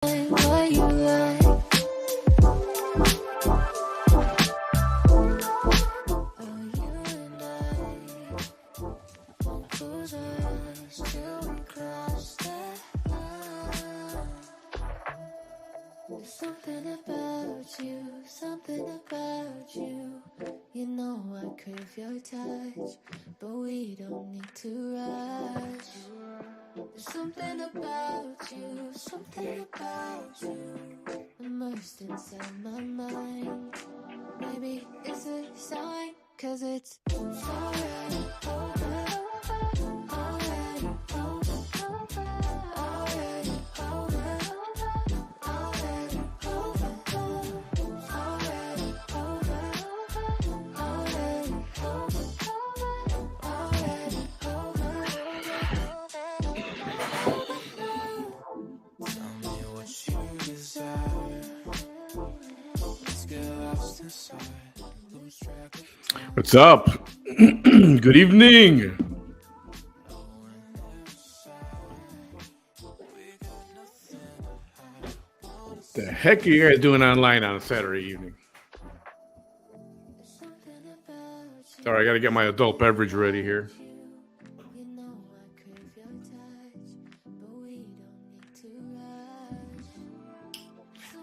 what you like. Oh, you and I won't close our eyes till we cross that line. There's something about you. You know I crave your touch, but we don't need to rush. There's something about you, immersed inside my mind. Maybe it's a sign, 'cause it's already over. Already over. Already over. Already over. Already over. Already over. Already over. Tell me what you desire. Let's get lost inside. Lose track of What's up? Good evening. The heck are you guys doing online on a Saturday evening? Sorry, I got to get my adult beverage ready here.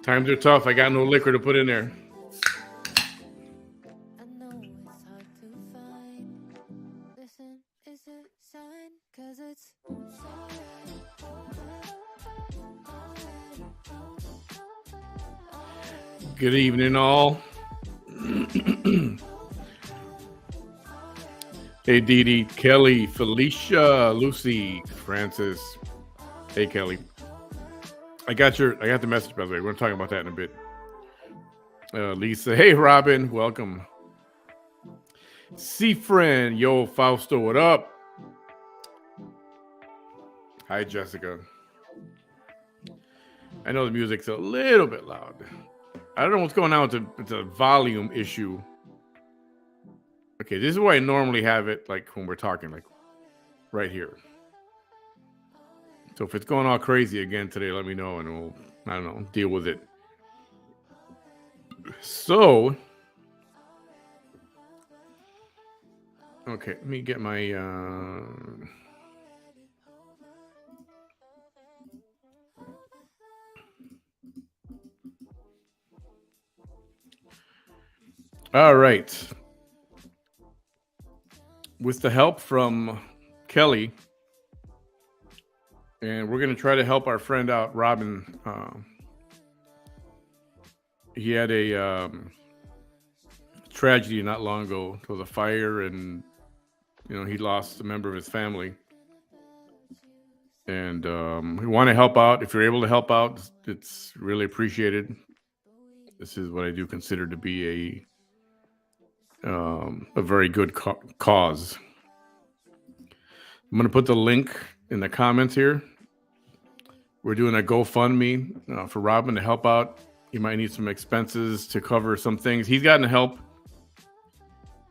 Times are tough. I got no liquor to put in there. Good evening, all. Hey, Dee Dee, Kelly, Felicia, Lucy, Francis. Hey, Kelly. I got the message, by the way. We're talking about that in a bit. Lisa, hey, Robin, welcome. C-Friend, yo, Fausto, what up? Hi, Jessica. I know the music's a little bit loud. I don't know what's going on with the volume issue. Okay, this is why I normally have it, like when we're talking, like right here. So if it's going all crazy again today, let me know and we'll, I don't know, deal with it. So, okay, let me get my, all right. With the help from Kelly, and we're going to try to help our friend out, Robin. He had a tragedy not long ago. It was a fire, and he lost a member of his family. And we want to help out. If you're able to help out, it's really appreciated. This is what I do consider to be a very good cause. I'm going to put the link in the comments here. We're doing a GoFundMe for Robin to help out. He might need some expenses to cover some things. He's gotten help.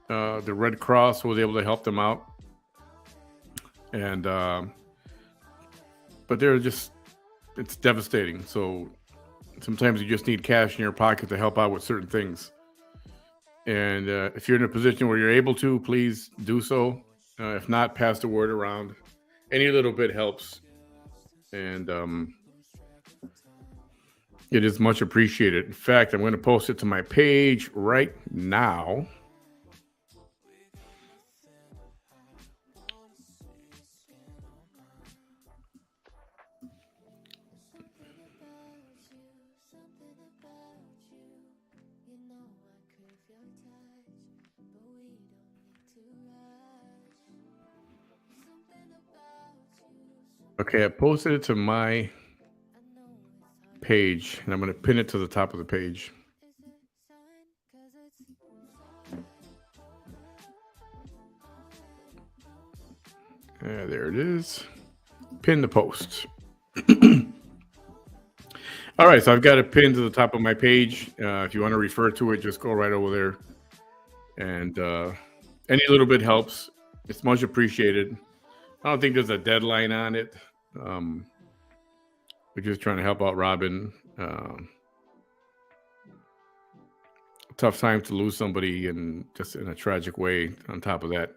The Red Cross was able to help them out. And but it's devastating. So sometimes you just need cash in your pocket to help out with certain things. And if you're in a position where you're able to, please do so. If not, pass the word around. Any little bit helps. And it is much appreciated. In fact, I'm going to post it to my page right now. Okay, I posted it to my page, and I'm going to pin it to the top of the page. There it is. Pin the post. All right, so I've got it pinned to the top of my page. If you want to refer to it, just go right over there. And any little bit helps. It's much appreciated. I don't think there's a deadline on it. We're just trying to help out Robin. Tough time to lose somebody and just in a tragic way on top of that.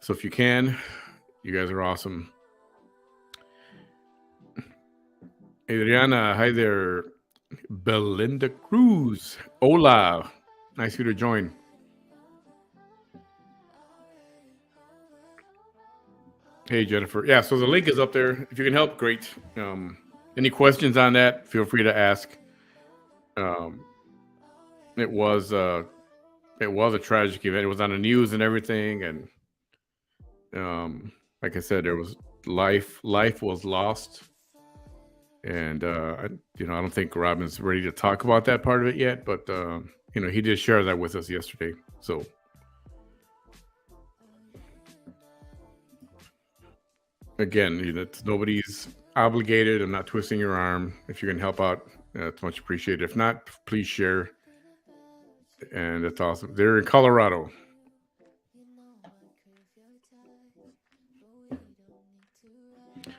So if you can, you guys are awesome. Adriana, hi there. Belinda Cruz. Hola. Nice of you to join. Hey, Jennifer. Yeah, so the link is up there. If you can help, great. Any questions on that, feel free to ask. It was a tragic event. It was on the news and everything, and like I said, there was life was lost, and I don't think Robin's ready to talk about that part of it yet, but he did share that with us yesterday. So again, nobody's obligated. I'm not twisting your arm. If you can help out, it's much appreciated. If not, please share. And that's awesome. They're in Colorado.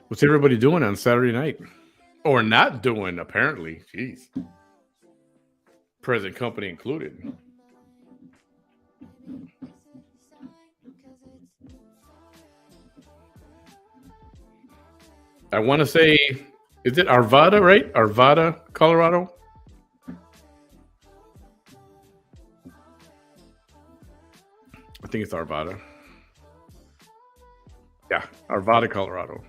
What's everybody doing on Saturday night? Or not doing, apparently. Jeez. Present company included. I want to say, is it Arvada, right? Arvada, Colorado? I think it's Arvada. Yeah, Arvada, Colorado.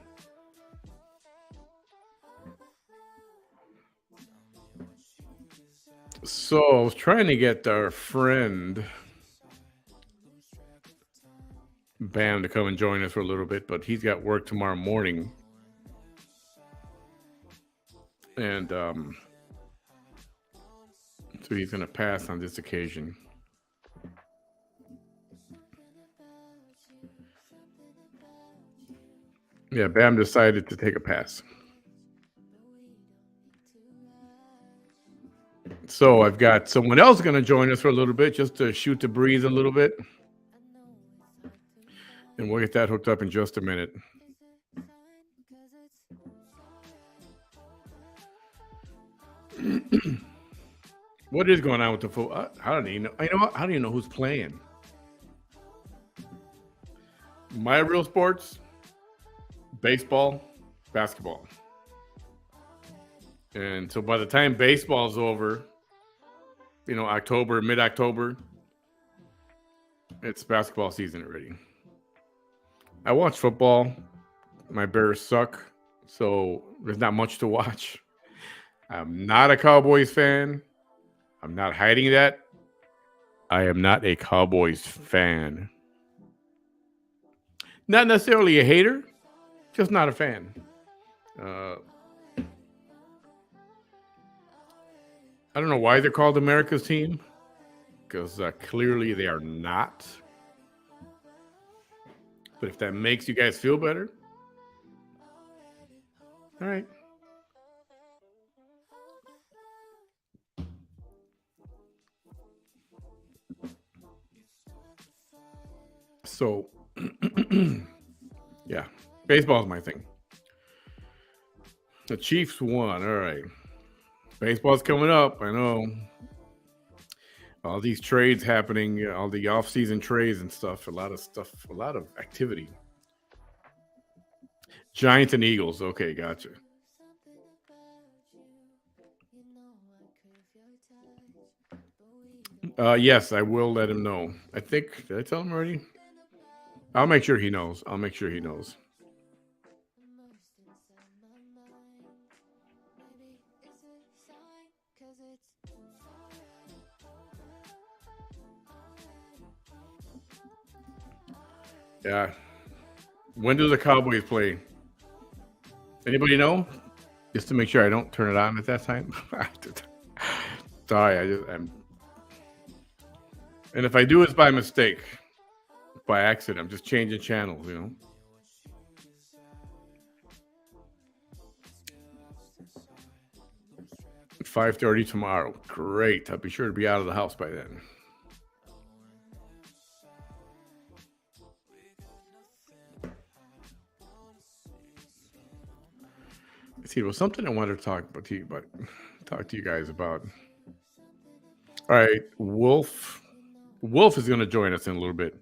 So I was trying to get our friend Bam to come and join us for a little bit, but he's got work tomorrow morning. And so he's going to pass on this occasion. Yeah, Bam decided to take a pass. So I've got someone else going to join us for a little bit, just to shoot the breeze a little bit. And we'll get that hooked up in just a minute. What is going on with the football? How do you know? How do you know who's playing? My real sports: baseball, basketball. And so by the time baseball's over, October, mid-October, it's basketball season already. I watch football. My Bears suck, so there's not much to watch. I'm not a Cowboys fan. I'm not hiding that. I am not a Cowboys fan. Not necessarily a hater, just not a fan. I don't know why they're called America's team, because clearly they are not. But if that makes you guys feel better, all right. So, yeah, baseball is my thing. The Chiefs won. All right. Baseball's coming up. I know. All these trades happening, all the off-season trades and stuff. A lot of activity. Giants and Eagles. Okay, gotcha. Yes, I will let him know. I think, did I tell him already? I'll make sure he knows. Yeah. When do the Cowboys play? Anybody know? Just to make sure I don't turn it on at that time. Sorry, I'm. And if I do, it's by mistake, by accident. I'm just changing channels, 5:30 tomorrow. Great. I'll be sure to be out of the house by then. see. There was something I wanted to talk to you guys about. All right, Wolf. Wolf is going to join us in a little bit.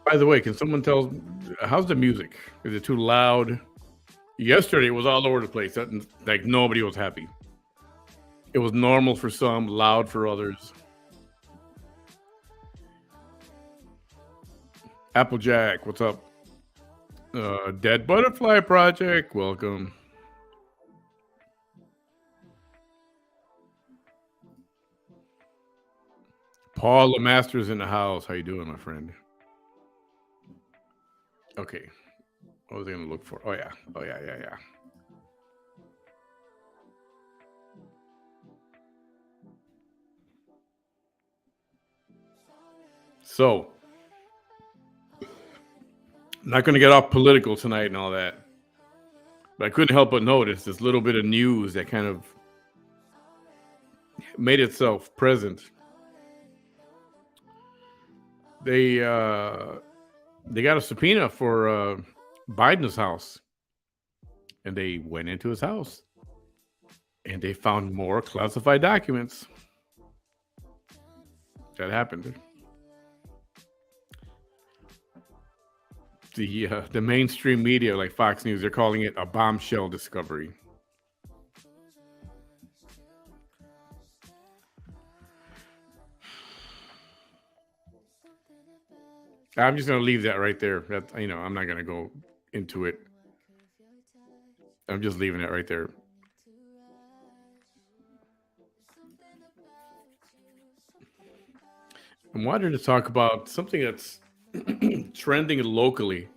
By the way, can someone tell how's the music? Is it too loud? Yesterday it was all over the place. Like nobody was happy. It was normal for some, loud for others. Applejack, what's up? Dead Butterfly Project, welcome. Paul Lemasters in the house. How you doing, my friend? Okay. What was I gonna look for? Oh yeah. Yeah. So, I'm not gonna get off political tonight and all that. But I couldn't help but notice this little bit of news that kind of made itself present. They got a subpoena for Biden's house, and they went into his house, and they found more classified documents. That happened. The mainstream media, like Fox News, they're calling it a bombshell discovery. I'm just gonna leave that right there. That I'm not gonna go into it. I'm just leaving it right there. I wanted to talk about something that's trending locally.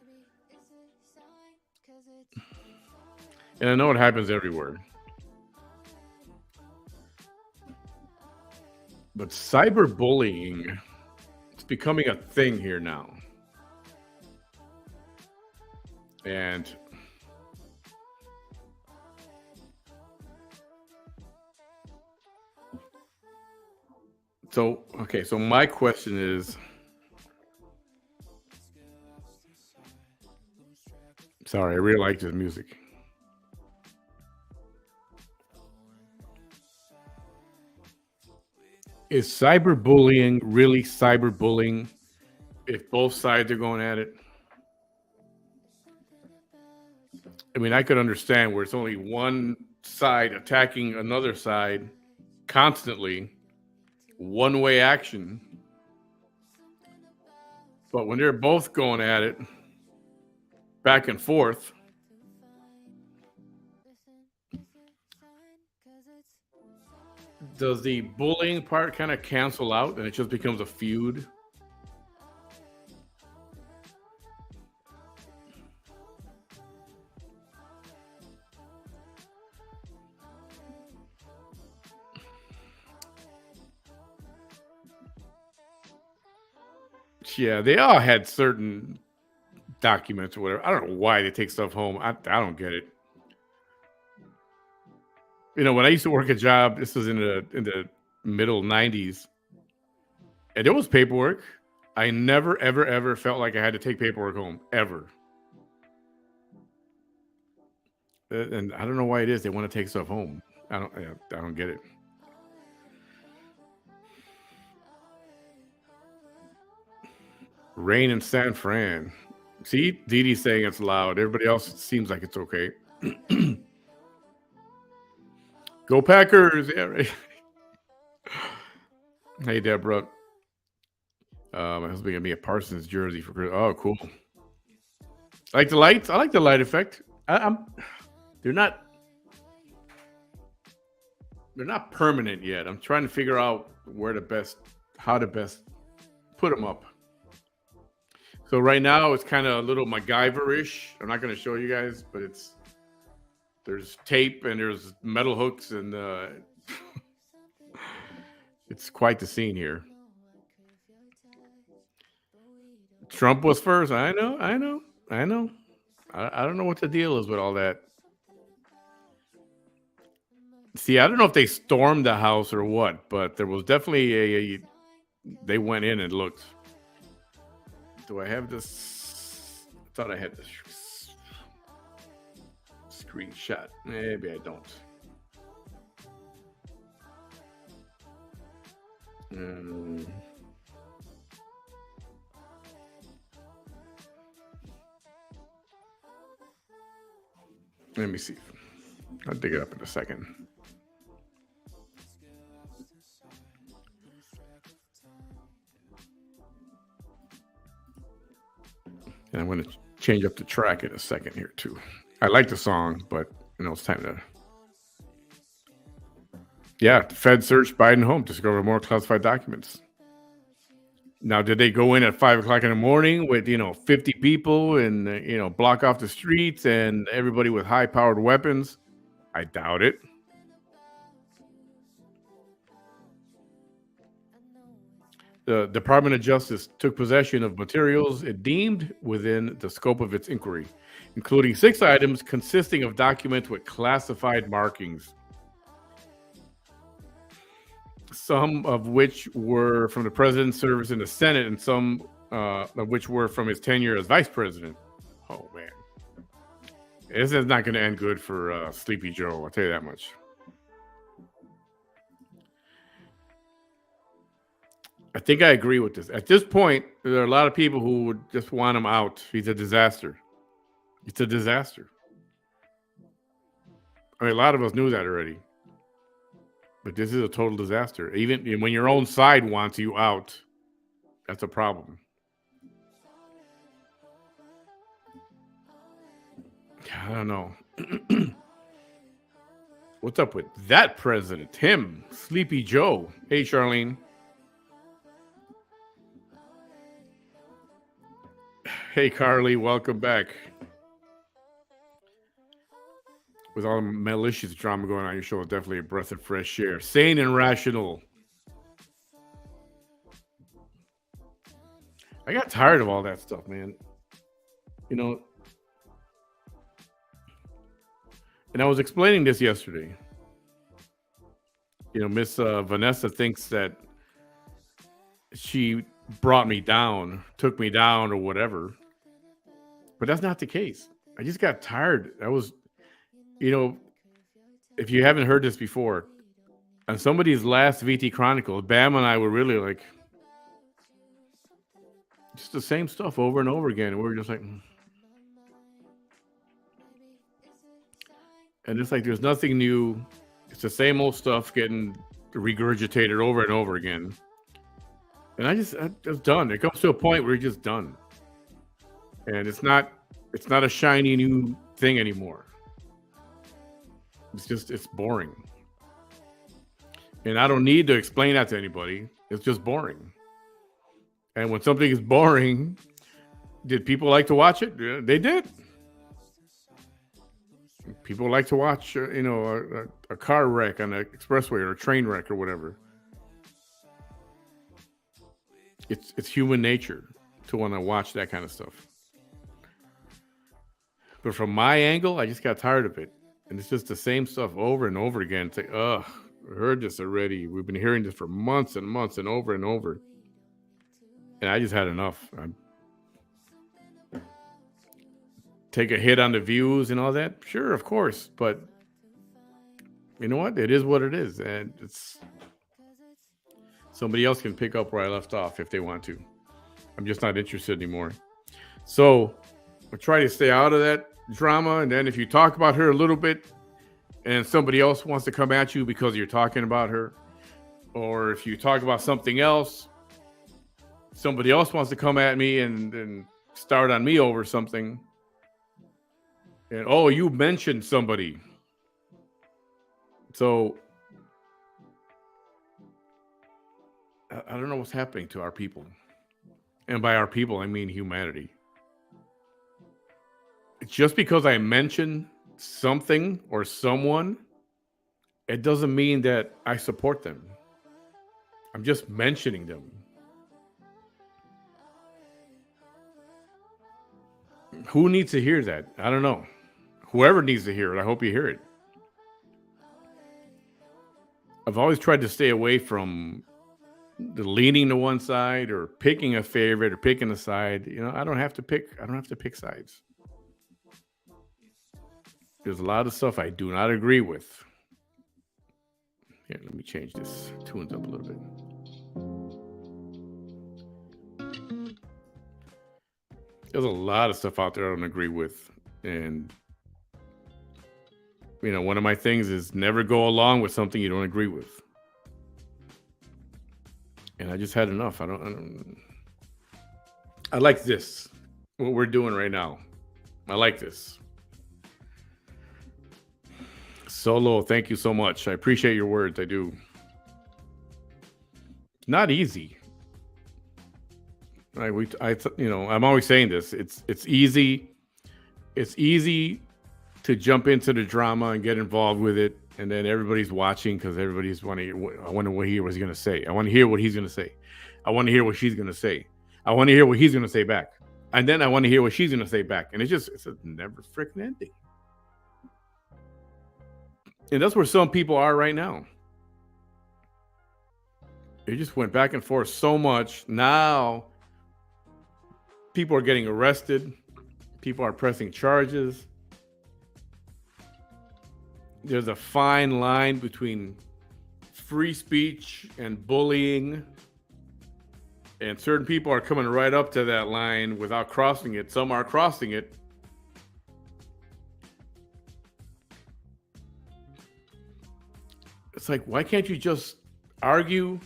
And I know it happens everywhere. But cyberbullying, it's becoming a thing here now. And so my question is, sorry, I really like this music. Is cyberbullying really cyberbullying if both sides are going at it? I mean, I could understand where it's only one side attacking another side constantly, one way action. But when they're both going at it back and forth, does the bullying part kind of cancel out and it just becomes a feud? Yeah, they all had certain documents or whatever. I don't know why they take stuff home. I don't get it. When I used to work a job, this was in the middle '90s, and there was paperwork. I never, ever, ever felt like I had to take paperwork home ever. And I don't know why it is they want to take stuff home. I don't get it. Rain in San Fran. See, Dee Dee's saying it's loud. Everybody else seems like it's okay. Go Packers! Yeah, right. Hey, Deborah. My husband got me a Parsons jersey for Christmas. Oh, cool. Like the lights? I like the light effect. They're not permanent yet. I'm trying to figure out how to best put them up. So right now it's kind of a little MacGyver-ish. I'm not going to show you guys, but there's tape and there's metal hooks and it's quite the scene here. Trump was first. I know. I don't know what the deal is with all that. See, I don't know if they stormed the house or what, but there was definitely they went in and looked. Do I have this? I thought I had this screenshot. Maybe I don't. Um, let me see. I'll dig it up in a second. And I'm going to change up the track in a second here, too. I like the song, but, it's time to. Yeah, the Fed searched Biden home to discover more classified documents. Now, did they go in at 5 o'clock in the morning with 50 people and block off the streets and everybody with high-powered weapons? I doubt it. The Department of Justice took possession of materials it deemed within the scope of its inquiry, including 6 items consisting of documents with classified markings, some of which were from the president's service in the Senate and some of which were from his tenure as vice president. Oh, man. This is not going to end good for Sleepy Joe, I'll tell you that much. I think I agree with this. At this point, there are a lot of people who would just want him out. He's a disaster. It's a disaster. I mean, a lot of us knew that already. But this is a total disaster. Even when your own side wants you out, that's a problem. I don't know. What's up with that president? Him, Sleepy Joe. Hey, Charlene. Hey, Carly. Welcome back. With all the malicious drama going on your show, definitely a breath of fresh air. Sane and rational. I got tired of all that stuff, man. And I was explaining this yesterday. Miss Vanessa thinks that she brought me down, took me down, or whatever. But that's not the case. I just got tired. If you haven't heard this before, on somebody's last VT Chronicle, Bam and I were really like, just the same stuff over and over again. And we were just like, and it's like there's nothing new. It's the same old stuff getting regurgitated over and over again. And I'm just done. It comes to a point where you're just done. And it's not a shiny new thing anymore. It's boring. And I don't need to explain that to anybody. It's just boring. And when something is boring, did people like to watch it? Yeah, they did. People like to watch, a car wreck on an expressway or a train wreck or whatever. It's human nature to want to watch that kind of stuff. But from my angle, I just got tired of it. And it's just the same stuff over and over again. It's like, I heard this already. We've been hearing this for months and months and over and over. And I just had enough. Take a hit on the views and all that? Sure, of course. But you know what? It is what it is. And somebody else can pick up where I left off if they want to. I'm just not interested anymore. So I'll try to stay out of that drama. And then if you talk about her a little bit and somebody else wants to come at you because you're talking about her, or if you talk about something else, somebody else wants to come at me and start on me over something. And, you mentioned somebody. So I don't know what's happening to our people. And by our people, I mean humanity. Just because I mention something or someone, it doesn't mean that I support them. I'm just mentioning them. Who needs to hear that? I don't know. Whoever needs to hear it, I hope you hear it. I've always tried to stay away from the leaning to one side or picking a favorite or picking a side. I don't have to pick sides. There's a lot of stuff I do not agree with. Here, let me change this tunes up a little bit. There's a lot of stuff out there I don't agree with. And, one of my things is never go along with something you don't agree with. And I just had enough. I like this, what we're doing right now. I like this. Solo, thank you so much. I appreciate your words. I do. Not easy. I'm always saying this. It's easy. It's easy to jump into the drama and get involved with it, and then everybody's watching because everybody's wanting. I wonder what he's going to say. I want to hear what he's going to say. I want to hear what she's going to say. I want to hear what he's going to say back, and then I want to hear what she's going to say back, and it's a never freaking ending. And that's where some people are right now. They just went back and forth so much. Now people are getting arrested. People are pressing charges. There's a fine line between free speech and bullying. And certain people are coming right up to that line without crossing it. Some are crossing it. It's like, why can't you just argue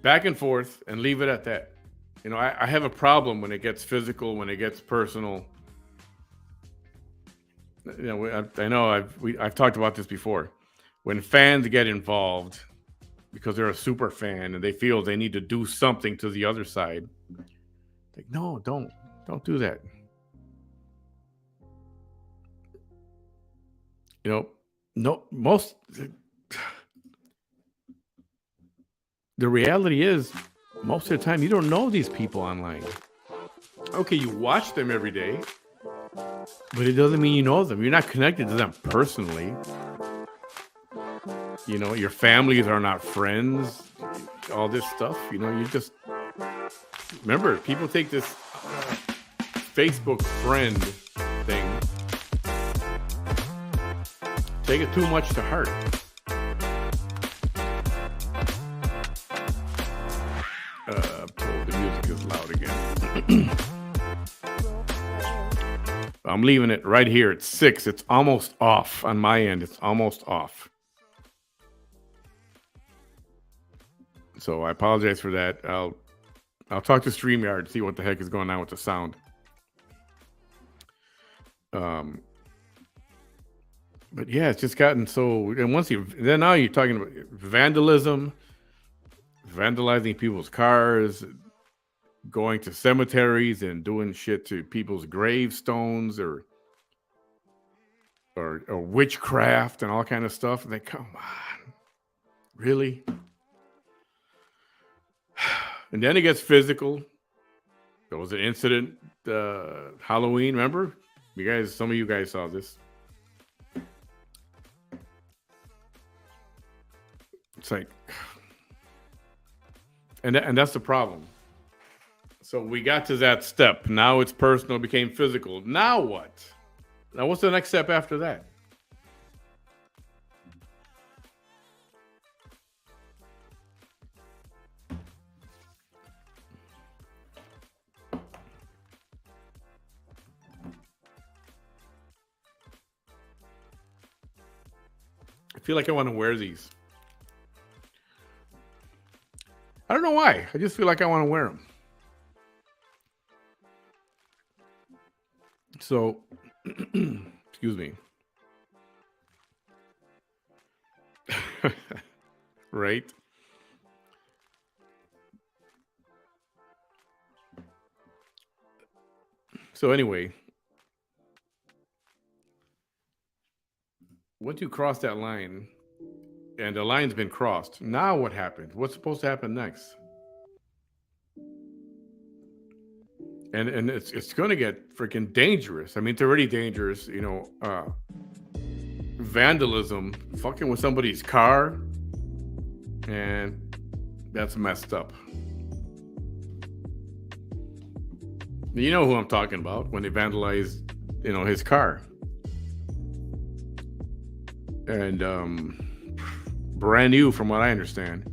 back and forth and leave it at that? I have a problem when it gets physical, when it gets personal. I know I've talked about this before. When fans get involved because they're a super fan and they feel they need to do something to the other side, like, no, don't do that. No, the reality is, most of the time, you don't know these people online. Okay, you watch them every day, but it doesn't mean you know them. You're not connected to them personally. Your families are not friends. All this stuff, you just remember, people take this Facebook friend thing, take it too much to heart. The music is loud again. I'm leaving it right here at 6. It's almost off on my end. It's almost off. So I apologize for that. I'll talk to StreamYard to see what the heck is going on with the sound. But yeah, it's just gotten so. And now you're talking about vandalism, vandalizing people's cars, going to cemeteries and doing shit to people's gravestones or witchcraft and all kind of stuff. And they come on, really? And then it gets physical. There was an incident, Halloween. Remember, some of you guys saw this. It's like, and that's the problem. So we got to that step. Now it's personal, became physical. Now what? Now what's the next step after that? I feel like I want to wear these. I don't know why. I just feel like I want to wear them. So, excuse me. Right? So anyway, once you cross that line, and the line's been crossed, now what happened? What's supposed to happen next? And it's going to get freaking dangerous. I mean, it's already dangerous, vandalism, fucking with somebody's car, and that's messed up. You know who I'm talking about when they vandalized, his car. And brand new from what I understand.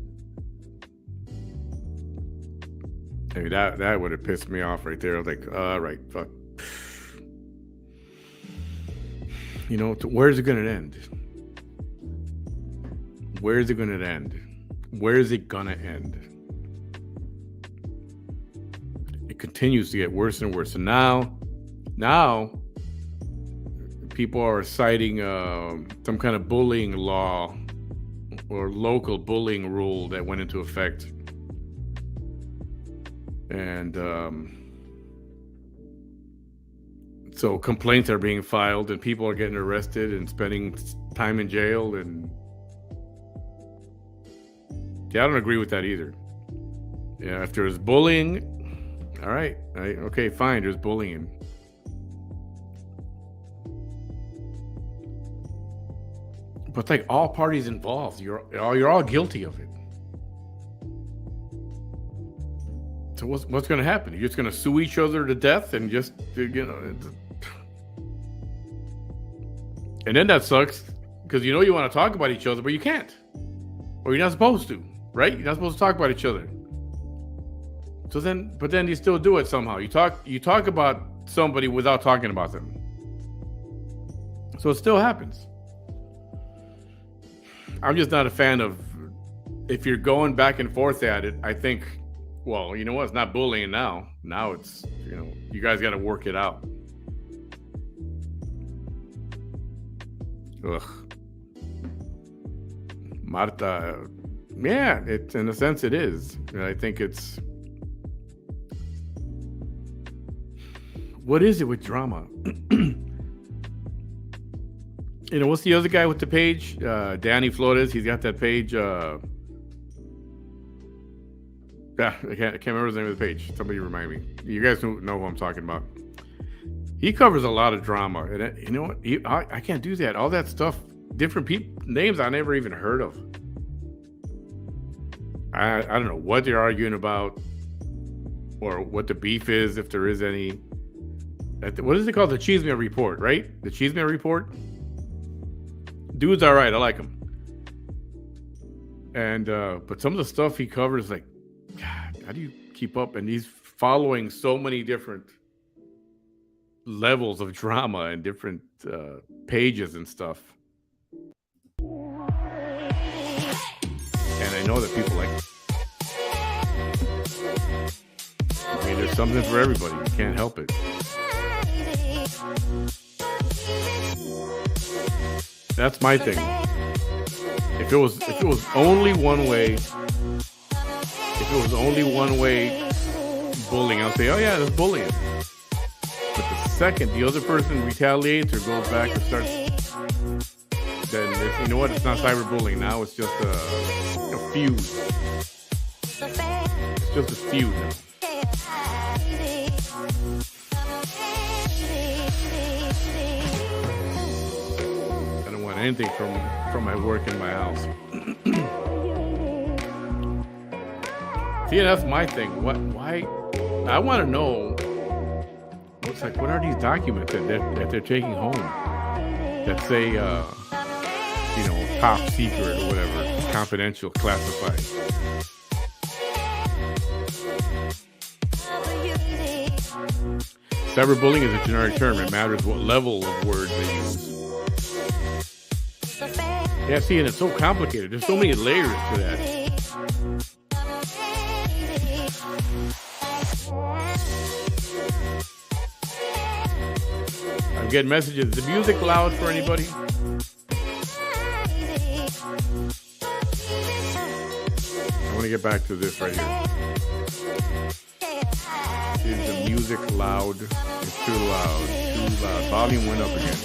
Hey, that would have pissed me off right there. I was like, all right, fuck. Where's it going to end? Where's it going to end? Where is it going to end? It continues to get worse and worse. And now people are citing some kind of bullying law or local bullying rule that went into effect. And so complaints are being filed and people are getting arrested and spending time in jail. And I don't agree with that either. Yeah, if there's bullying, all right, okay, fine, there's bullying. But like all parties involved, you're all guilty of it. So what's going to happen? You're just going to sue each other to death and just, and then that sucks because you want to talk about each other, but you can't, or you're not supposed to, right? You're not supposed to talk about each other. So but then you still do it somehow. You talk about somebody without talking about them. So it still happens. I'm just not a fan of, if you're going back and forth at it, I think, well, you know what? It's not bullying now. Now it's, you guys got to work it out. Ugh. Marta, yeah, it's, in a sense it is. I think it's, what is it with drama? What's the other guy with the page? Danny Flores. He's got that page. I can't remember the name of the page. Somebody remind me. You guys know who I'm talking about. He covers a lot of drama. And you know what? I can't do that. All that stuff, different people, names I never even heard of. I don't know what they're arguing about or what the beef is, if there is any. What is it called? The Cheeseman Report, right? The Cheeseman Report. Dude's all right. I like him. And but some of the stuff he covers, like, God, how do you keep up? And he's following so many different levels of drama and different pages and stuff. And I know that people like it. I mean, there's something for everybody. You can't help it. That's my thing. If it was only one way, bullying, I'll say, oh yeah, that's bullying. But the second the other person retaliates or goes back and starts, then you know what? It's not cyberbullying now. It's just a feud. It's just a feud now. Anything from my work in my house. See, that's my thing. Why? I want to know. Looks like, what are these documents that they're taking home that say, top secret or whatever, confidential, classified. Cyberbullying is a generic term. It matters what level of words they use. Yeah, see, and it's so complicated. There's so many layers to that. I'm getting messages. Is the music loud for anybody? I want to get back to this right here. Is the music loud? It's too loud. Too loud. Volume went up again.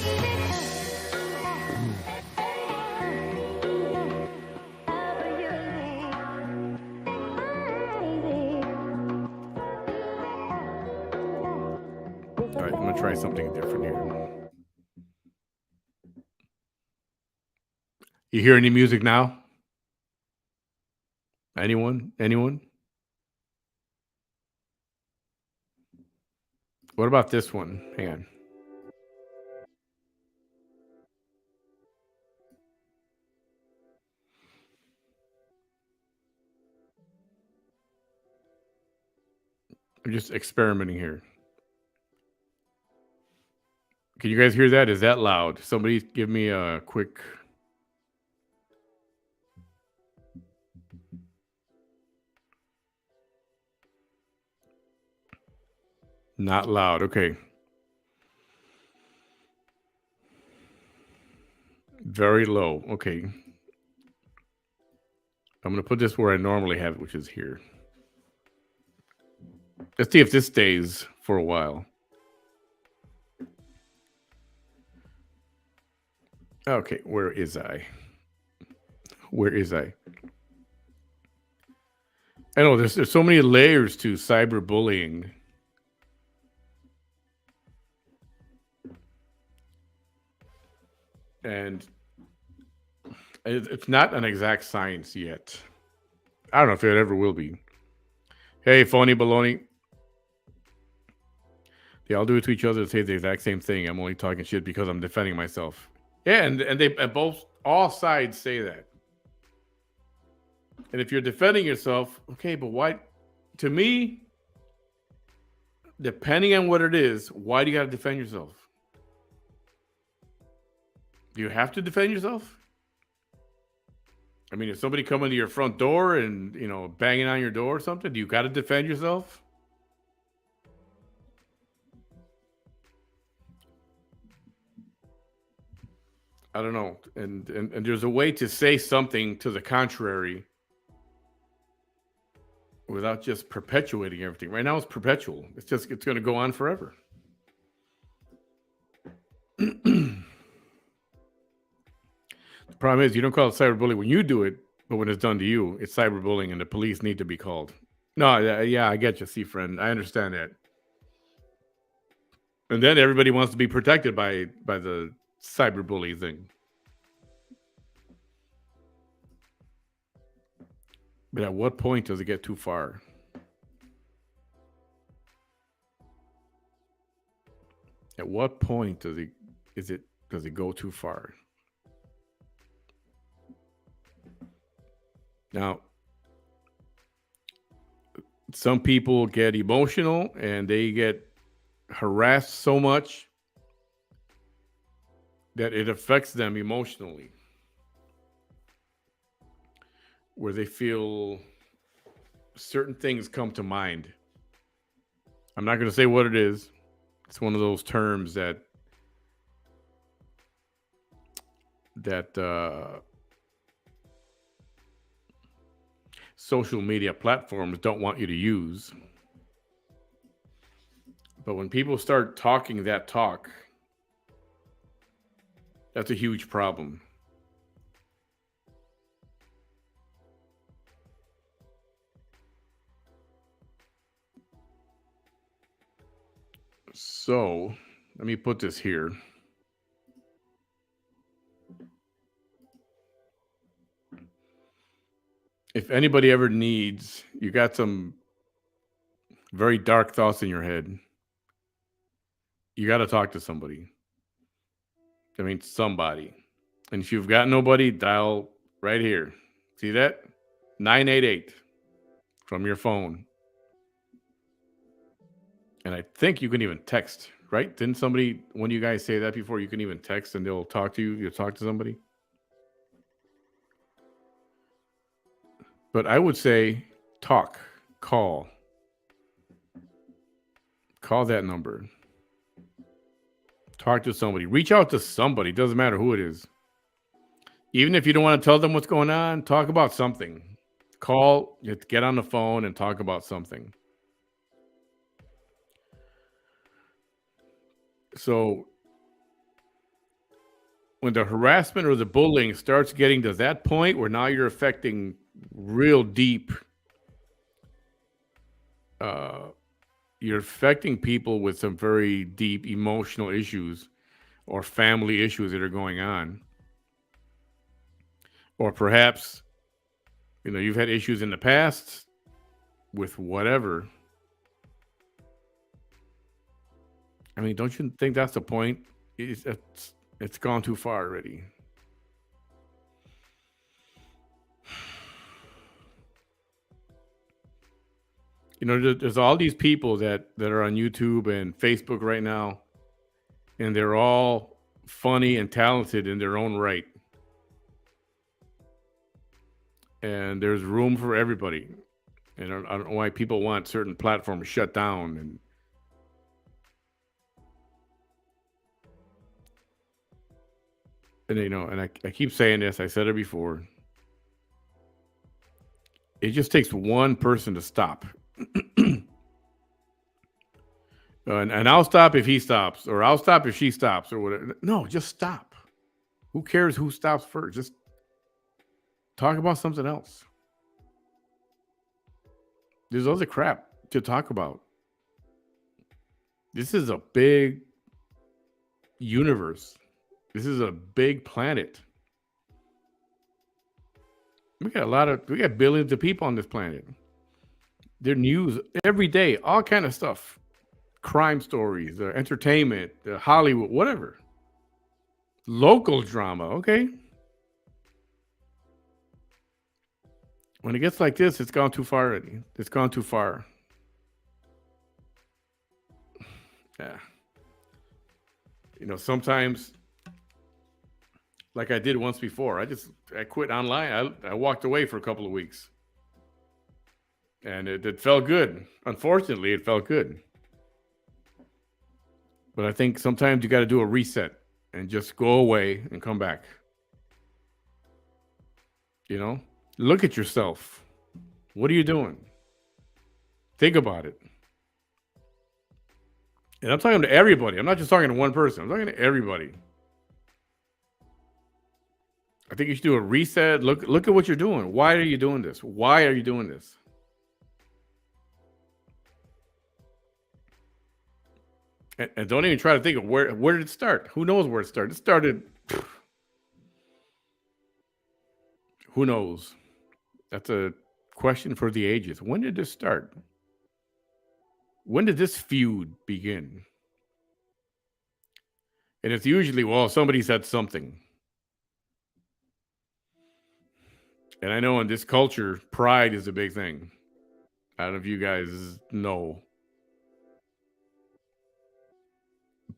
All right, I'm going to try something different here. You hear any music now? Anyone? Anyone? What about this one? Hang on. I'm just experimenting here. Can you guys hear that? Is that loud? Somebody give me a quick. Not loud. Okay. Very low. Okay. I'm going to put this where I normally have it, which is here. Let's see if this stays for a while. Okay, where is I? Where is I? I know there's so many layers to cyberbullying. And it's not an exact science yet. I don't know if it ever will be. Hey, phony baloney. They all do it to each other to say the exact same thing. I'm only talking shit because I'm defending myself. Yeah, and they all sides say that. And if you're defending yourself, okay, but why? To me, depending on what it is, why do you got to defend yourself? Do you have to defend yourself? I mean, if somebody coming to your front door and, banging on your door or something, do you got to defend yourself? I don't know. And there's a way to say something to the contrary without just perpetuating everything. Right now it's perpetual. It's going to go on forever. The problem is you don't call it cyberbullying when you do it, but when it's done to you, it's cyberbullying and the police need to be called. No, yeah, I get you, see, friend. I understand that. And then everybody wants to be protected by the cyberbully thing. But at what point does it get too far? At what point does it go too far? Now, some people get emotional and they get harassed so much that it affects them emotionally, where they feel certain things come to mind. I'm not going to say what it is. It's one of those terms that social media platforms don't want you to use. But when people start talking that talk, that's a huge problem. So let me put this here. If anybody ever needs, you got some very dark thoughts in your head, you got to talk to somebody. I mean, somebody. And if you've got nobody, dial right here. See that? 988 from your phone. And I think you can even text, right? Didn't one of you guys say that before? You can even text and they'll talk to you. You'll talk to somebody. But I would say talk, call that number. Talk to somebody. Reach out to somebody. Doesn't matter who it is. Even if you don't want to tell them what's going on, talk about something. Call, get on the phone and talk about something. So when the harassment or the bullying starts getting to that point where now you're affecting real deep, you're affecting people with some very deep emotional issues or family issues that are going on. Or perhaps, you've had issues in the past with whatever. I mean, don't you think that's the point? It's gone too far already. There's all these people that are on YouTube and Facebook right now, and they're all funny and talented in their own right. And there's room for everybody. And I don't know why people want certain platforms shut down. And I keep saying this, I said it before. It just takes one person to stop. And I'll stop if he stops, or I'll stop if she stops, or whatever. No, just stop. Who cares who stops first? Just talk about something else. There's other crap to talk about. This is a big universe. This is a big planet. We got billions of people on this planet. Their news every day, all kind of stuff. Crime stories, entertainment, Hollywood, whatever. Local drama, okay. When it gets like this, it's gone too far already. It's gone too far. Yeah. Sometimes, like I did once before, I quit online. I walked away for a couple of weeks. And it felt good. Unfortunately, it felt good. But I think sometimes you got to do a reset and just go away and come back. Look at yourself. What are you doing? Think about it. And I'm talking to everybody. I'm not just talking to one person. I'm talking to everybody. I think you should do a reset. Look at what you're doing. Why are you doing this? Why are you doing this? And don't even try to think of where did it start? Who knows where it started? It started. Who knows? That's a question for the ages. When did this start? When did this feud begin? And it's usually, well, somebody said something. And I know in this culture, pride is a big thing. I don't know if you guys know.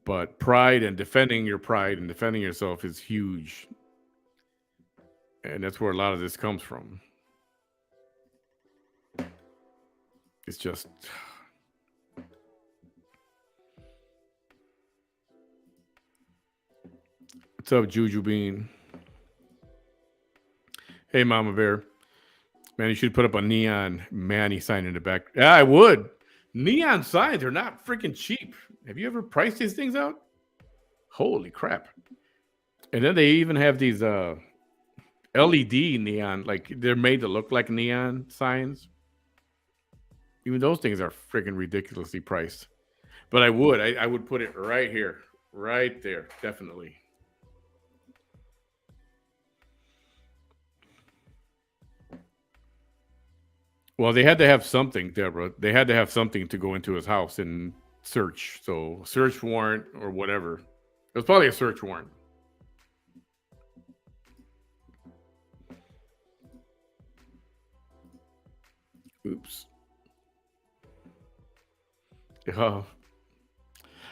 But pride and defending your pride and defending yourself is huge. And that's where a lot of this comes from. It's just. What's up, Juju Bean? Hey, Mama Bear. Man, you should put up a neon Manny sign in the back. Yeah, I would. Neon signs are not freaking cheap. Have you ever priced these things out? Holy crap. And then they even have these LED neon, like they're made to look like neon signs. Even those things are freaking ridiculously priced. But I would put it right here. Right there. Definitely. Well, they had to have something, Deborah. They had to have something to go into his house and search. So, search warrant or whatever. It was probably a search warrant. Oops.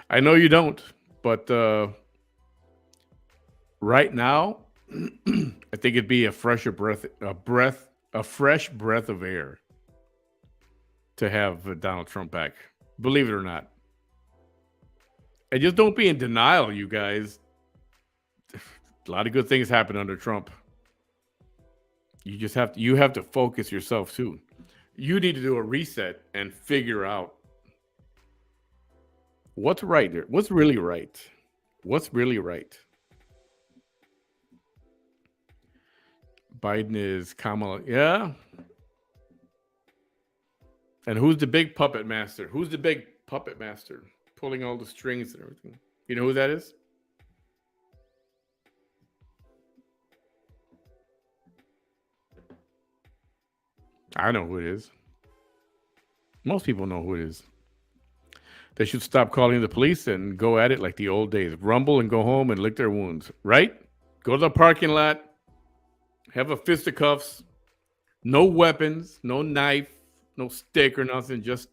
I know you don't, but right now, I think it'd be a fresh breath of air to have Donald Trump back. Believe it or not. And just don't be in denial, you guys. A lot of good things happen under Trump. You have to focus yourself too. You need to do a reset and figure out what's right there. What's really right? What's really right? Biden is Kamala. Yeah. And who's the big puppet master? Who's the big puppet master pulling all the strings and everything? You know who that is? I know who it is. Most people know who it is. They should stop calling the police and go at it like the old days. Rumble and go home and lick their wounds, right? Go to the parking lot, have a fisticuffs, no weapons, no knife, no stick or nothing. Just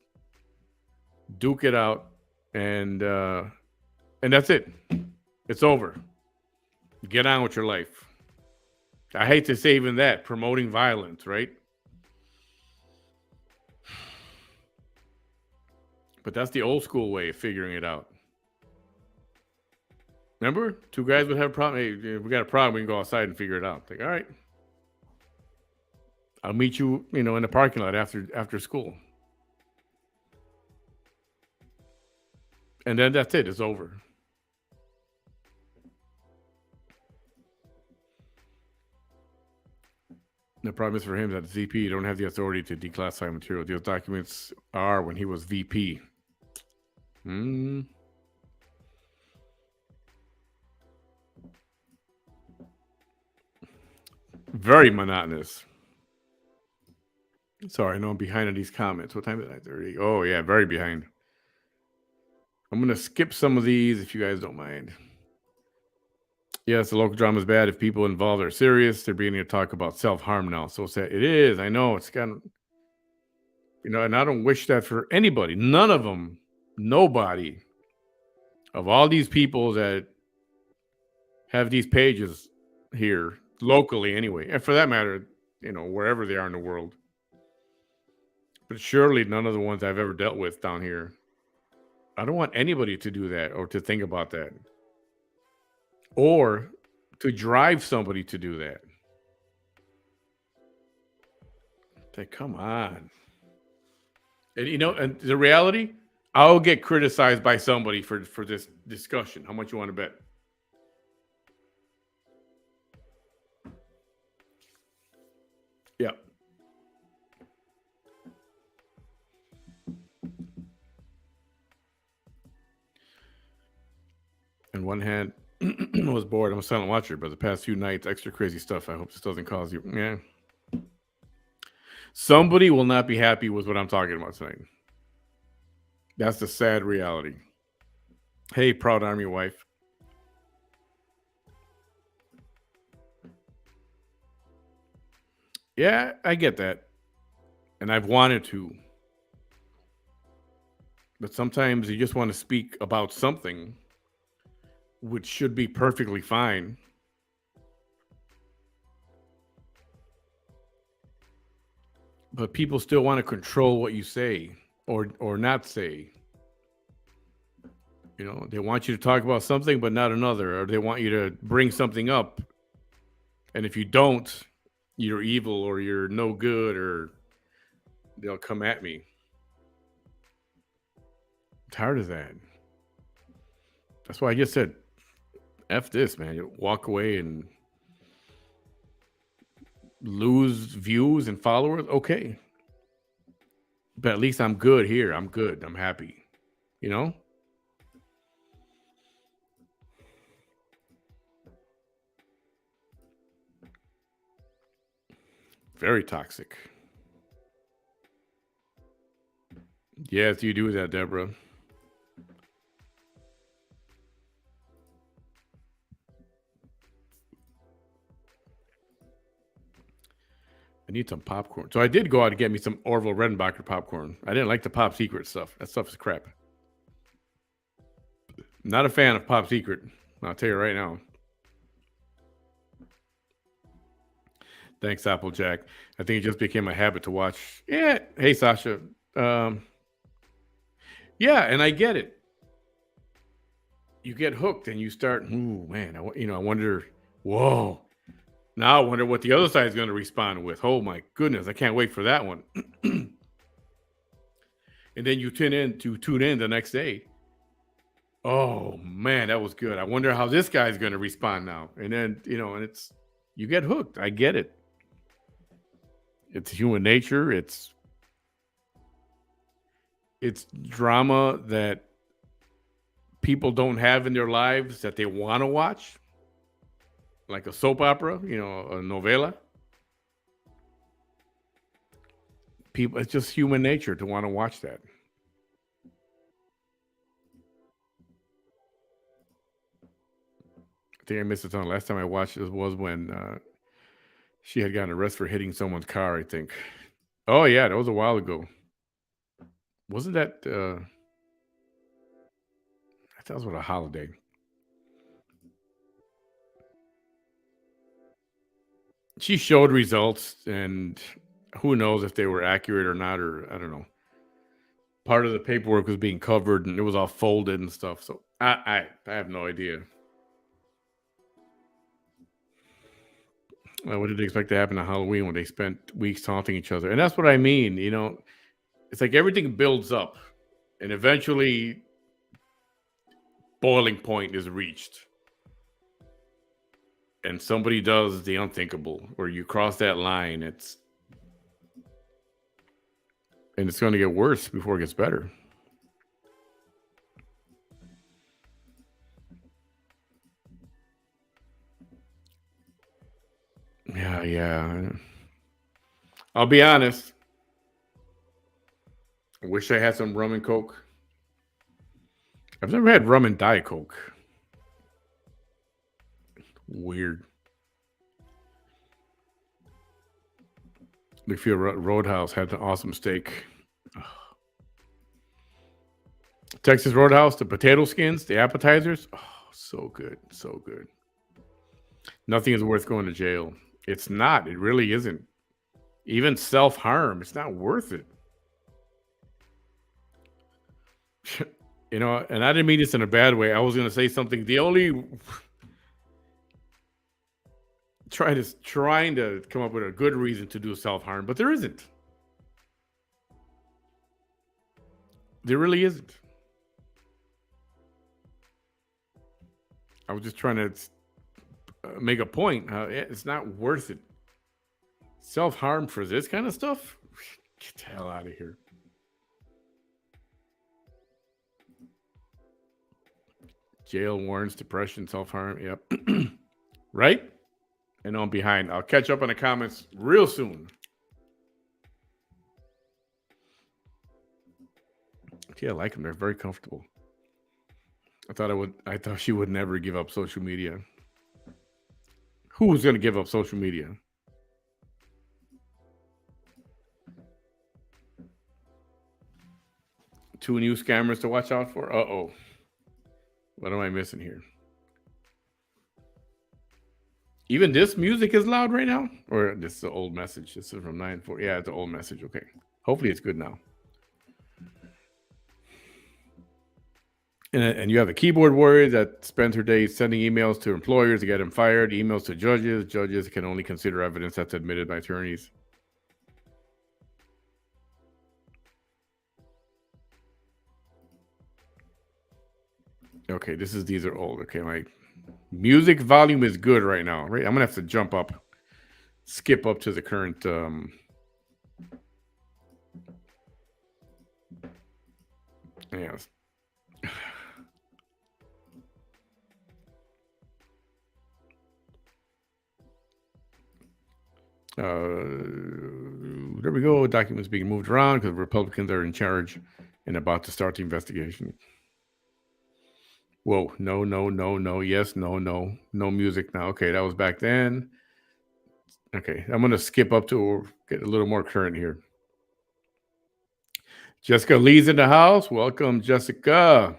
duke it out, and that's it. It's over. Get on with your life. I hate to say even that, promoting violence, right? But that's the old school way of figuring it out. Remember, two guys would have a problem. Hey, we got a problem. We can go outside and figure it out. Like, all right, I'll meet you, in the parking lot after school, and then that's it. It's over. The problem is for him that ZP don't have the authority to declassify material. Those documents are when he was VP. Very monotonous. Sorry, I know I'm behind on these comments. What time is it? 9:30. Oh yeah, very behind. I'm gonna skip some of these if you guys don't mind. Yes, the local drama is bad. If people involved are serious, they're beginning to talk about self-harm now. So sad. It is. I know. It's kind of, and I don't wish that for anybody. None of them. Nobody. Of all these people that have these pages here locally, anyway, and for that matter, wherever they are in the world. But surely none of the ones I've ever dealt with down here. I don't want anybody to do that or to think about that. Or to drive somebody to do that. Like, come on. And and the reality, I'll get criticized by somebody for this discussion. How much you want to bet? Yeah. On one hand, I was bored. I'm a silent watcher, but the past few nights, extra crazy stuff. I hope this doesn't cause you. Yeah. Somebody will not be happy with what I'm talking about tonight. That's the sad reality. Hey, proud Army wife. Yeah, I get that. And I've wanted to. But sometimes you just want to speak about something which should be perfectly fine. But people still want to control what you say or not say. They want you to talk about something but not another, or they want you to bring something up. And if you don't, you're evil or you're no good, or they'll come at me. I'm tired of that. That's why I just said, F this, man. You walk away and lose views and followers. Okay. But at least I'm good here. I'm good. I'm happy. Very toxic. Yes, you do that, Deborah. I need some popcorn. So I did go out and get me some Orville Redenbacher popcorn. I didn't like the Pop Secret stuff. That stuff is crap. Not a fan of Pop Secret. I'll tell you right now. Thanks, Applejack. I think it just became a habit to watch. Yeah. Hey, Sasha. Yeah, and I get it. You get hooked and you start, ooh, man, I wonder, whoa. Now I wonder what the other side is going to respond with. Oh, my goodness. I can't wait for that one. And then you tune in the next day. Oh, man, that was good. I wonder how this guy's going to respond now. And then, and you get hooked. I get it. It's human nature. It's drama that people don't have in their lives that they want to watch, like a soap opera, a novela. People, it's just human nature to want to watch that. I think I missed it on last time I watched this was when she had gotten arrested for hitting someone's car, I think. Oh yeah, that was a while ago. Wasn't that I thought it was what a holiday. She showed results and who knows if they were accurate or not, or I don't know. Part of the paperwork was being covered and it was all folded and stuff. So I have no idea. What did they expect to happen on Halloween when they spent weeks taunting each other? And that's what I mean. It's like everything builds up, and eventually, boiling point is reached, and somebody does the unthinkable, or you cross that line. It's going to get worse before it gets better. Yeah, yeah. I'll be honest. I wish I had some rum and coke. I've never had rum and Diet Coke. Weird. Lakefield Roadhouse had an awesome steak. Texas Roadhouse, the potato skins, the appetizers. Oh, so good. So good. Nothing is worth going to jail. It's not. It really isn't. Even self harm, it's not worth it. And I didn't mean this in a bad way. I was going to say something. The only trying to come up with a good reason to do self harm, but there isn't. There really isn't. I was just trying to make a point. It's not worth it. Self harm for this kind of stuff? Get the hell out of here. Jail warrants, depression, self harm. Yep. Right? And I'm behind. I'll catch up on the comments real soon. Yeah, I like them. They're very comfortable. I thought she would never give up social media. Who was going to give up social media? Two new scammers to watch out for? Uh-oh. What am I missing here? Even this music is loud right now? Or this is an old message. This is from 9-4. Yeah, it's an old message. Okay. Hopefully it's good now. And you have the keyboard warrior that spends her day sending emails to employers to get them fired, emails to judges. Judges can only consider evidence that's admitted by attorneys. Okay, these are old. Okay, my music volume is good right now. Right, I'm gonna have to jump up, skip up to the current. Yes. There we go. Documents being moved around because Republicans are in charge and about to start the investigation. Whoa, no, yes, no music now. Okay, that was back then. Okay, I'm going to skip up to get a little more current here. Jessica Lee's in the house. Welcome, Jessica.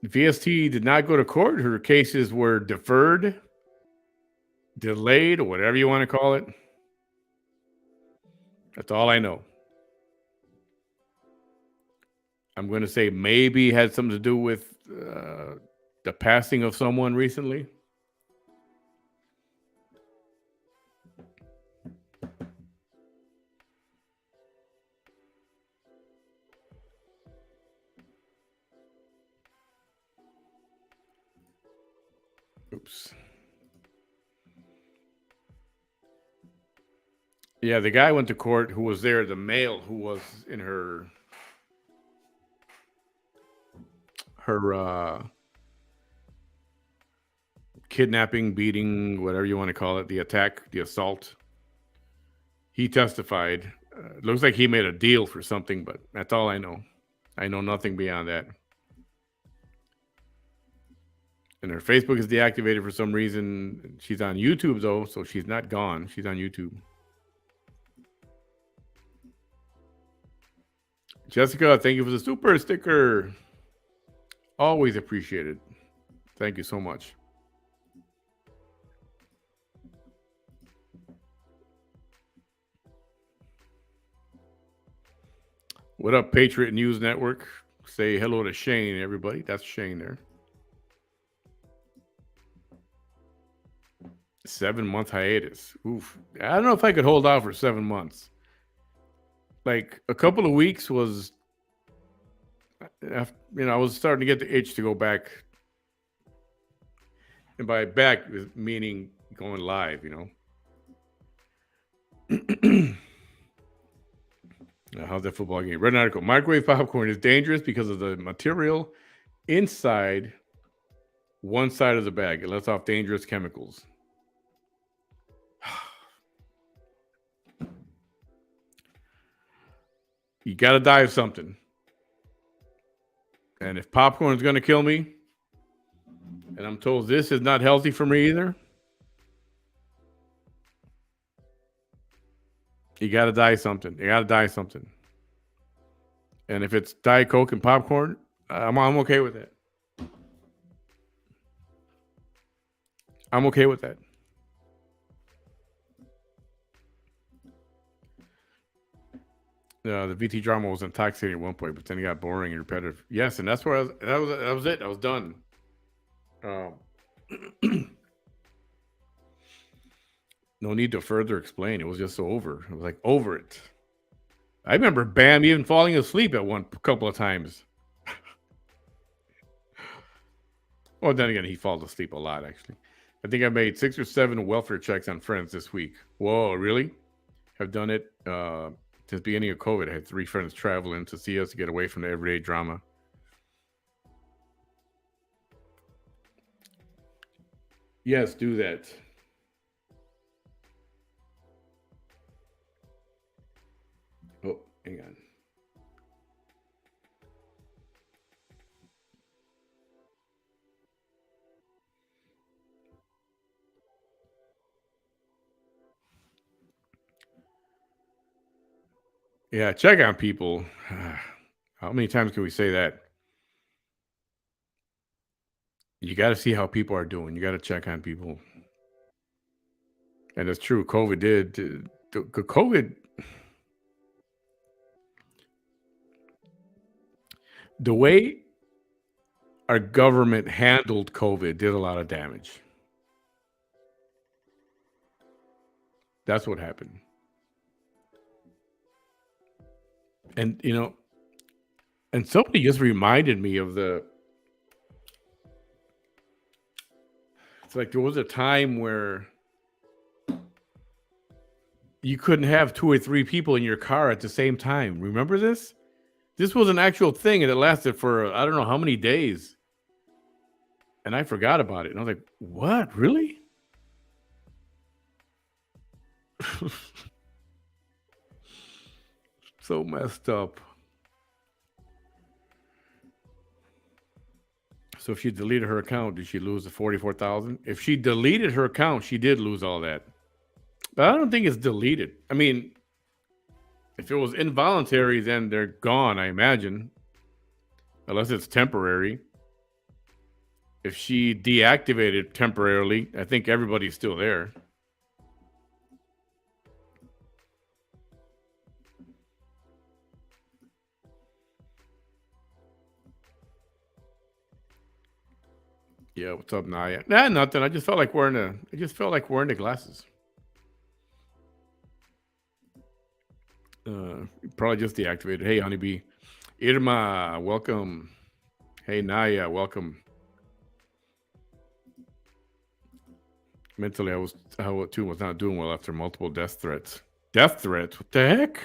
VST did not go to court. Her cases were deferred, delayed, or whatever you want to call it. That's all I know. I'm going to say maybe had something to do with the passing of someone recently. Oops. Yeah, the guy went to court who was there, the male who was in her kidnapping, beating, whatever you want to call it, the attack, the assault. He testified. Looks like he made a deal for something, but that's all I know. I know nothing beyond that. And her Facebook is deactivated for some reason. She's on YouTube, though, so she's not gone. She's on YouTube. Jessica, thank you for the super sticker. Always appreciated. Thank you so much. What up, Patriot News Network? Say hello to Shane, everybody. That's Shane there. 7-month hiatus. Oof. I don't know if I could hold out for 7 months. Like a couple of weeks was, I was starting to get the itch to go back. And by back, meaning going live, How's that football game? Red article. Microwave popcorn is dangerous because of the material inside one side of the bag. It lets off dangerous chemicals. You got to die of something. And if popcorn is going to kill me, and I'm told this is not healthy for me either, you got to die something. You got to die something. And if it's Diet Coke and popcorn, I'm okay with it. I'm okay with that. The VT drama was intoxicating at one point, but then it got boring and repetitive. Yes, and that's where that was it. I was done. No need to further explain. It was just over. I was like, over it. I remember Bam even falling asleep at one couple of times. Well, then again, he falls asleep a lot, actually. I think I made 6 or 7 welfare checks on friends this week. Whoa, really? Have done it since the beginning of COVID. I had 3 friends travel in to see us to get away from the everyday drama. Yes, do that. Oh, hang on. Yeah, check on people. How many times can we say that? You got to see how people are doing. You got to check on people. And it's true. COVID did. COVID. The way our government handled COVID did a lot of damage. That's what happened. And, and somebody just reminded me of it's like there was a time where you couldn't have 2 or 3 people in your car at the same time. Remember this? This was an actual thing, and it lasted for I don't know how many days. And I forgot about it. And I was like, what? Really? So messed up. So if she deleted her account, did she lose the 44,000? If she deleted her account, she did lose all that. But I don't think it's deleted. I mean, if it was involuntary, then they're gone, I imagine. Unless it's temporary. If she deactivated temporarily, I think everybody's still there. Yeah, what's up, Naya? Nah, nothing. I just felt like wearing the glasses. Probably just deactivated. Hey, honeybee. Irma, welcome. Hey, Naya, welcome. Mentally, I was not doing well after multiple death threats. Death threats? What the heck?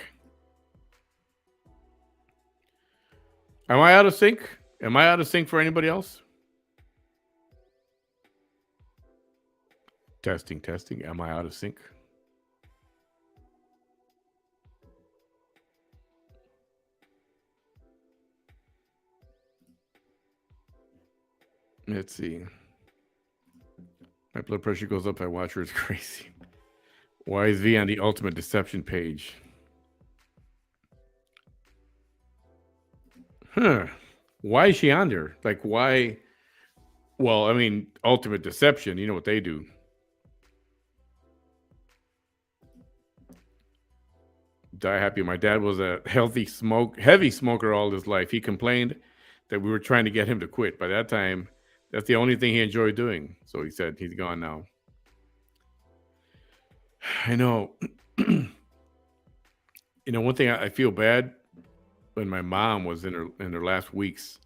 Am I out of sync? Am I out of sync for anybody else? Testing. Am I out of sync? Let's see. My blood pressure goes up. I watch her. It's crazy. Why is V on the ultimate deception page? Huh. Why is she on there? Like, why? Well, I mean, ultimate deception. You know what they do. Die happy. My dad was a heavy smoker all his life. He complained that we were trying to get him to quit. By that time, that's the only thing he enjoyed doing. So he said he's gone now. I know. One thing I feel bad when my mom was in her last weeks.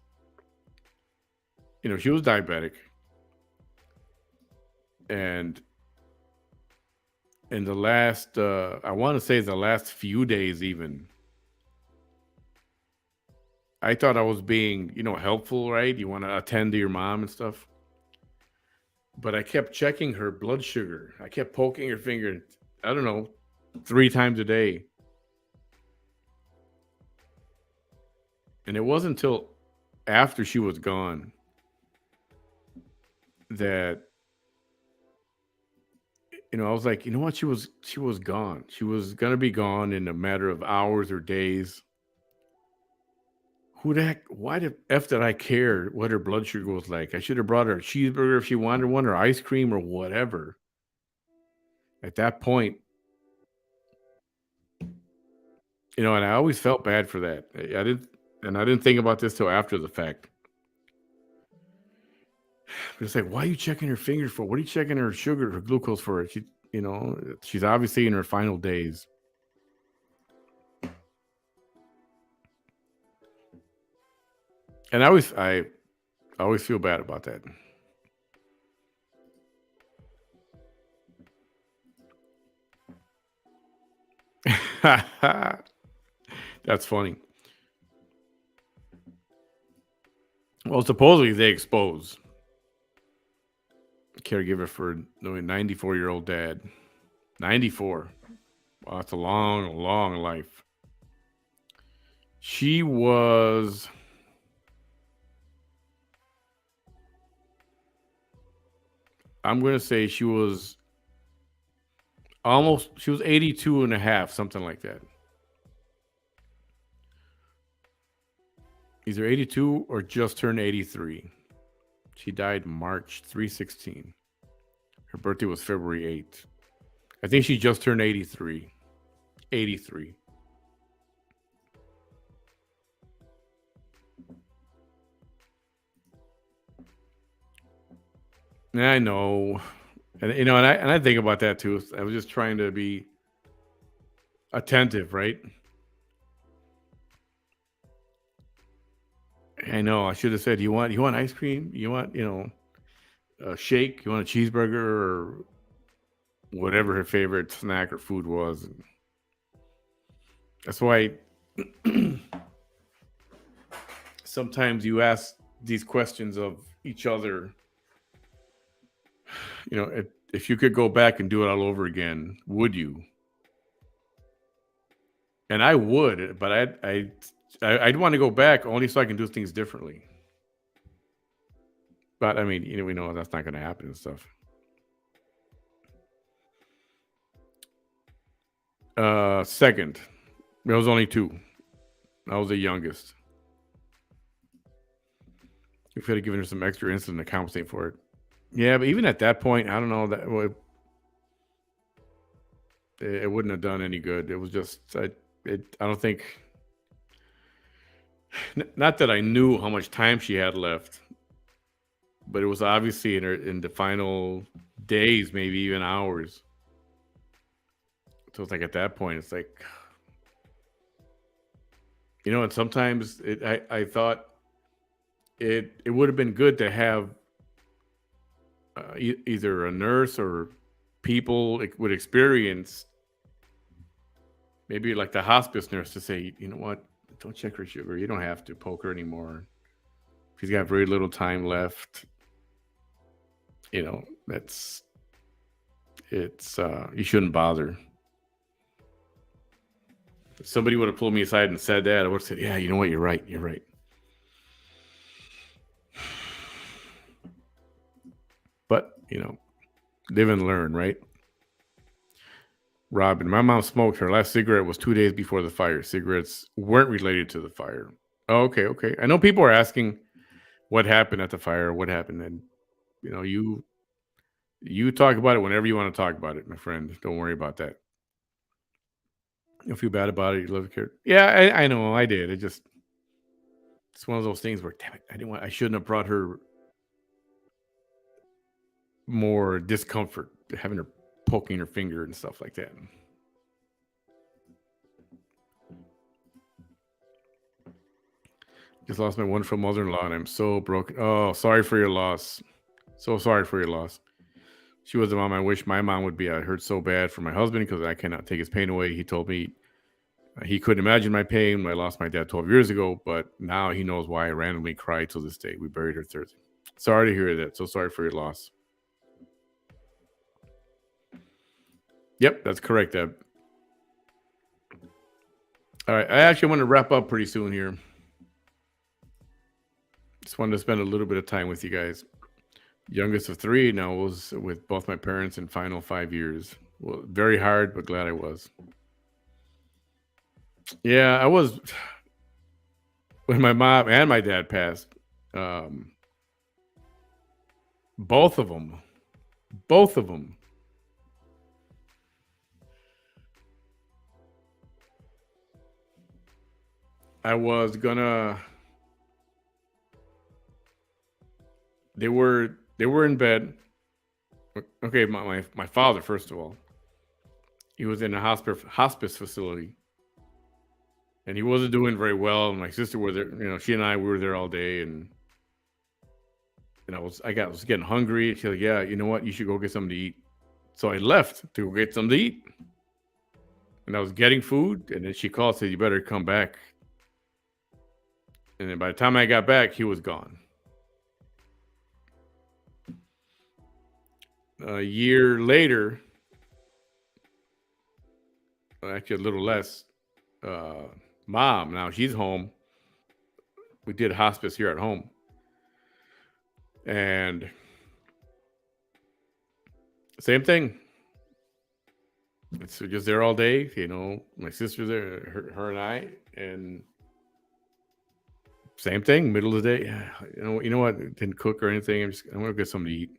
She was diabetic, and in the last, I want to say the last few days, even, I thought I was being, helpful, right? You want to attend to your mom and stuff. But I kept checking her blood sugar. I kept poking her finger, I don't know, 3 times a day. And it wasn't until after she was gone that I was like, you know what? She was gone. She was gonna be gone in a matter of hours or days. Who the heck? Why the f did I care what her blood sugar was like? I should have brought her a cheeseburger if she wanted one, or ice cream, or whatever. At that point, and I always felt bad for that. I didn't think about this till after the fact. But it's like, why are you checking her fingers for? What are you checking her sugar, her glucose for? She's obviously in her final days. And I always feel bad about that. That's funny. Well, supposedly they expose caregiver for 94-year-old dad. 94. Wow, that's a long, long life. She was. I'm going to say she was 82 and a half, something like that. Either 82 or just turned 83. She died March 3/16. Her birthday was February 8th. I think she just turned 83. 83. I know. And I think about that too. I was just trying to be attentive, right? I know. I should have said, you want ice cream? You want, a shake? You want a cheeseburger or whatever her favorite snack or food was? That's why sometimes you ask these questions of each other. If you could go back and do it all over again, would you? And I would, but I'd want to go back only so I can do things differently. But I mean, we know that's not going to happen and stuff. Second, there was only 2. I was the youngest. We could have given her some extra insulin to compensate for it. Yeah, but even at that point, I don't know that it wouldn't have done any good. It was just I don't think. Not that I knew how much time she had left, but it was obviously in the final days, maybe even hours. So it's like at that point, it's like, and sometimes I thought it would have been good to have either a nurse or people with experience, maybe like the hospice nurse, to say, you know what, don't check her sugar. You don't have to poke her anymore. She's got very little time left. It's you shouldn't bother. If somebody would have pulled me aside and said that, I would have said, yeah, you know what, you're right. But live and learn, right? Robin, my mom smoked. Her last cigarette was 2 days before the fire. Cigarettes weren't related to the fire. Oh, okay, okay. I know people are asking what happened at the fire, what happened, and you know, you you talk about it whenever you want to talk about it, my friend. Don't worry about that. You'll feel bad about it. You love care. Yeah, I know. I did. It's one of those things where, damn it, I shouldn't have brought her more discomfort, having her poking her finger and stuff like that. Just lost my wonderful mother-in-law, and I'm so broken. Oh, sorry for your loss. So sorry for your loss. She was the mom I wish my mom would be. I hurt so bad for my husband because I cannot take his pain away. He told me he couldn't imagine my pain when I lost my dad 12 years ago, but now he knows why I randomly cried till this day. We buried her Thursday. Sorry to hear that. So sorry for your loss. Yep, that's correct, Deb. All right. I actually want to wrap up pretty soon here. Just wanted to spend a little bit of time with you guys. Youngest of three now was with both my parents in final 5 years. Well, very hard, but glad I was. Yeah, I was when my mom and my dad passed. Um, both of them, both of them. I was gonna. They were in bed. Okay, my father first of all, he was in a hospice facility, and he wasn't doing very well. And my sister were there. She and I we were there all day, and I was getting hungry. She's like, "Yeah, you know what? You should go get something to eat." So I left to go get something to eat, and I was getting food, and then she called, said, "You better come back." And then by the time I got back, he was gone. A year later, actually a little less, uh, mom, now she's home. We did hospice here at home. And same thing. It's just there all day. My sister there, her and I, and same thing. Middle of the day. Yeah, you know what? Didn't cook or anything. I want to get something to eat.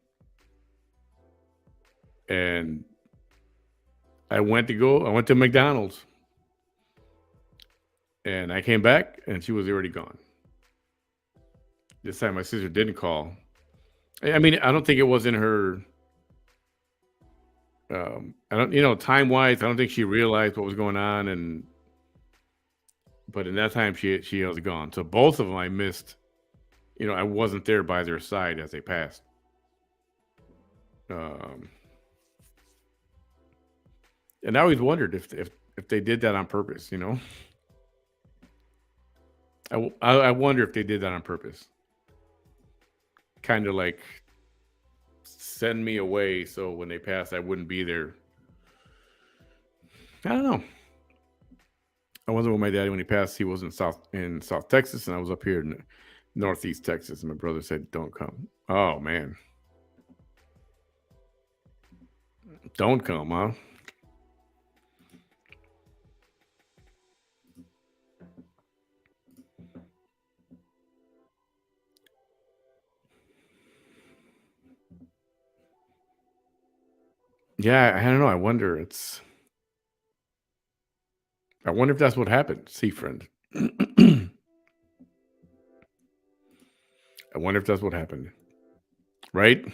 And I went to McDonald's, and I came back, and she was already gone. This time, my sister didn't call. I mean, I don't think it was in her. I don't, time wise, I don't think she realized what was going on, but in that time, she was gone. So both of them, I missed. I wasn't there by their side as they passed. Um, and I always wondered if they did that on purpose. I wonder if they did that on purpose, kind of like send me away so when they passed, I wouldn't be there. I don't know. I wonder when my daddy, when he passed, he was in South Texas, and I was up here in Northeast Texas. And my brother said, "Don't come." Oh man, don't come, huh? Yeah, I don't know. I wonder if that's what happened. See, friend. I wonder if that's what happened. Right?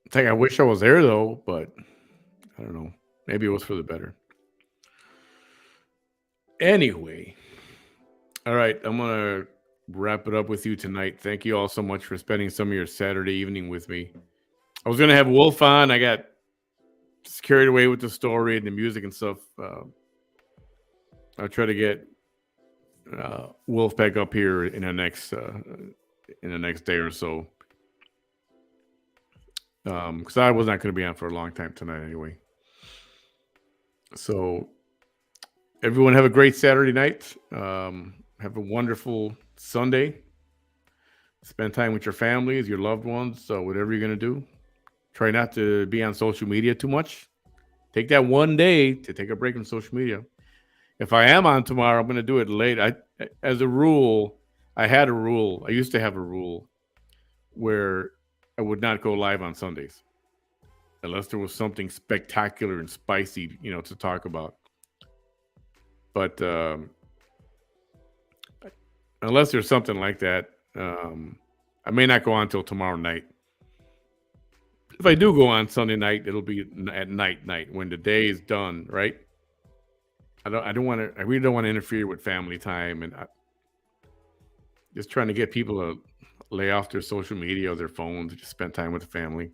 It's like I wish I was there though, but I don't know. Maybe it was for the better. Anyway, all right. I'm gonna wrap it up with you tonight. Thank you all so much for spending some of your Saturday evening with me. I was gonna have Wolf on. I got just carried away with the story and the music and stuff. I'll try to get Wolf back up here in the next day or so. Because I was not going to be on for a long time tonight anyway. So everyone have a great Saturday night. Have a wonderful Sunday. Spend time with your families, your loved ones, so whatever you're going to do. Try not to be on social media too much. Take that one day to take a break from social media. If I am on tomorrow, I'm going to do it late. As a rule, I had a rule. I used to have a rule where I would not go live on Sundays unless there was something spectacular and spicy, to talk about. But unless there's something like that, I may not go on until tomorrow night. If I do go on Sunday night, it'll be at night when the day is done, right? I really don't want to interfere with family time, and just trying to get people to lay off their social media or their phones, just spend time with the family.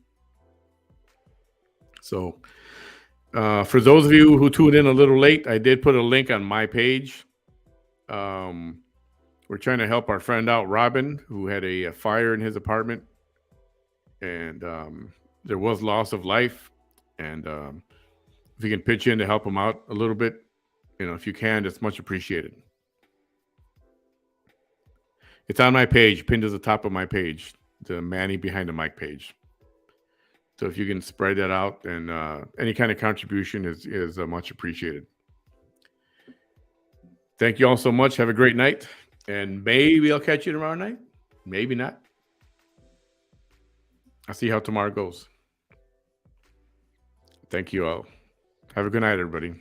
So, for those of you who tuned in a little late, I did put a link on my page. We're trying to help our friend out, Robin, who had a fire in his apartment, and there was loss of life. And if you can pitch in to help him out a little bit, if you can, it's much appreciated. It's on my page, pinned to the top of my page, the Manny Behind the Mic page. So if you can spread that out, and any kind of contribution is much appreciated. Thank you all so much. Have a great night. And maybe I'll catch you tomorrow night. Maybe not. I'll see how tomorrow goes. Thank you all. Have a good night, everybody.